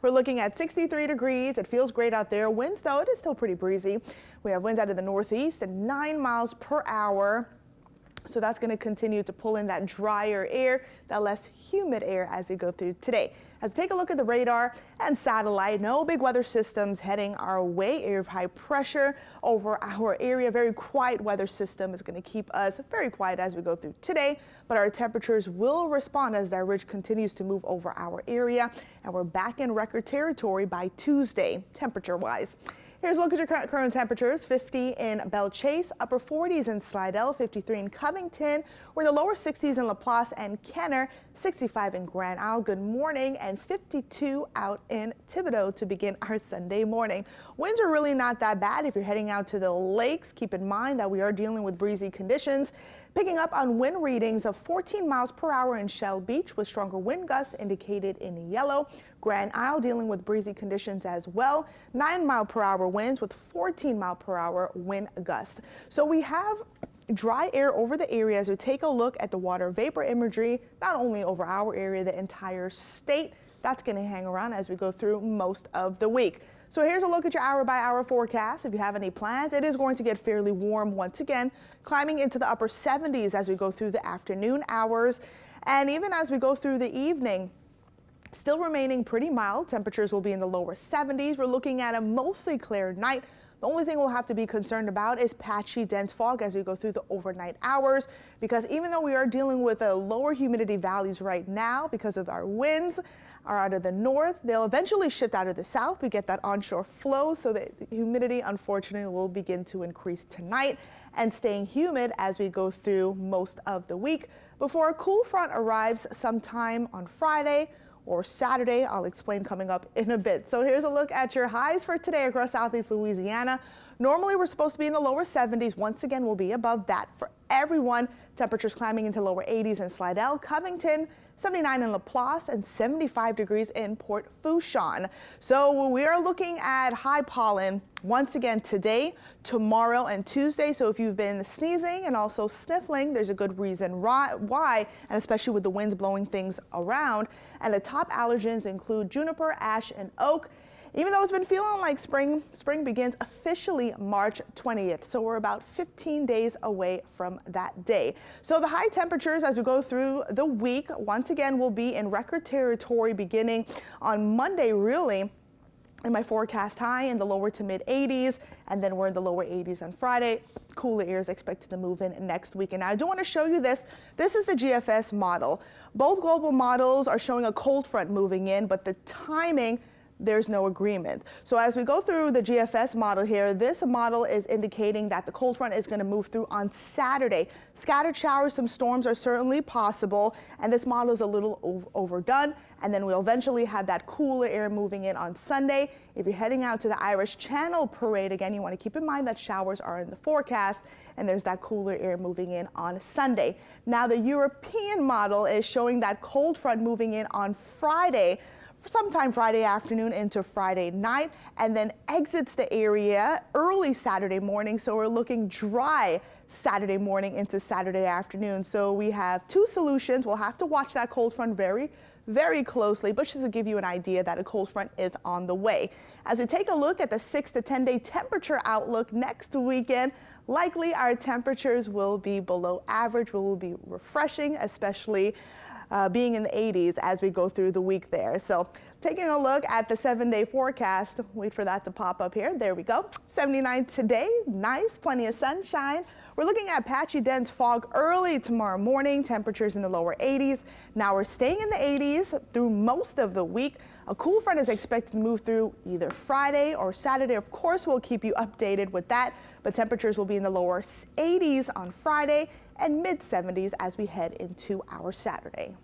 We're looking at 63 degrees. It feels great out there. Winds, though, it is still pretty breezy. We have winds out of the northeast at 9 miles per hour. So that's going to continue to pull in that drier air, that less humid air as we go through today. As we take a look at the radar and satellite, no big weather systems heading our way. Area of high pressure over our area. Very quiet weather system is going to keep us very quiet as we go through today. But our temperatures will respond as that ridge continues to move over our area. And we're back in record territory by Tuesday, temperature-wise. Here's a look at your current temperatures. 50 in Belle Chasse, upper 40s in Slidell, 53 in Covington. We're in the lower 60s in LaPlace and Kenner, 65 in Grand Isle. Good morning, and 52 out in Thibodaux to begin our Sunday morning. Winds are really not that bad if you're heading out to the lakes. Keep in mind that we are dealing with breezy conditions. Picking up on wind readings of 14 miles per hour in Shell Beach with stronger wind gusts indicated in yellow. Grand Isle dealing with breezy conditions as well. 9-mile-per-hour winds with 14-mile-per-hour wind gusts. So we have dry air over the area as we take a look at the water vapor imagery, not only over our area, the entire state. That's going to hang around as we go through most of the week. So here's a look at your hour-by-hour forecast. If you have any plans, it is going to get fairly warm once again, climbing into the upper 70s as we go through the afternoon hours. And even as we go through the evening, still remaining pretty mild. Temperatures will be in the lower 70s. We're looking at a mostly clear night. The only thing we'll have to be concerned about is patchy dense fog as we go through the overnight hours, because even though we are dealing with a lower humidity values right now because of our winds are out of the north, they'll eventually shift out of the south. We get that onshore flow, so the humidity unfortunately will begin to increase tonight and staying humid as we go through most of the week before a cool front arrives sometime on Friday or Saturday. I'll explain coming up in a bit. So here's a look at your highs for today across southeast Louisiana. Normally we're supposed to be in the lower 70s. Once again, we'll be above that for everyone. Temperatures climbing into lower 80s in Slidell, Covington, 79 in LaPlace, and 75 degrees in Port Fourchon. So we are looking at high pollen once again today, tomorrow, and Tuesday. So if you've been sneezing and also sniffling, there's a good reason why, and especially with the winds blowing things around. And the top allergens include juniper, ash, and oak. Even though it's been feeling like spring begins officially March 20th. So we're about 15 days away from that day. So the high temperatures as we go through the week, once again, will be in record territory beginning on Monday, really. In my forecast, high in the lower to mid 80s, and then we're in the lower 80s on Friday. Cooler air is expected to move in next week. And now I do want to show you this. This is the GFS model. Both global models are showing a cold front moving in, but the timing, there's no agreement. So as we go through the GFS model here, this model is indicating that the cold front is going to move through on Saturday. Scattered showers, some storms are certainly possible, and this model is a little overdone. And then we'll eventually have that cooler air moving in on Sunday. If you're heading out to the Irish Channel Parade, again, you want to keep in mind that showers are in the forecast, and there's that cooler air moving in on Sunday. Now the European model is showing that cold front moving in on Friday, sometime Friday afternoon into Friday night, and then exits the area early Saturday morning. So we're looking dry Saturday morning into Saturday afternoon. So we have two solutions. We'll have to watch that cold front very closely, but just to give you an idea that a cold front is on the way. As we take a look at the 6 to 10 day temperature outlook next weekend, likely our temperatures will be below average. We will be refreshing, especially being in the 80s as we go through the week there. So taking a look at the 7-day forecast, wait for that to pop up here. There we go. 79 today, nice, plenty of sunshine. We're looking at patchy dense fog early tomorrow morning, temperatures in the lower 80s. Now we're staying in the 80s through most of the week. A cool front is expected to move through either Friday or Saturday. Of course, we'll keep you updated with that, but temperatures will be in the lower 80s on Friday and mid 70s as we head into our Saturday.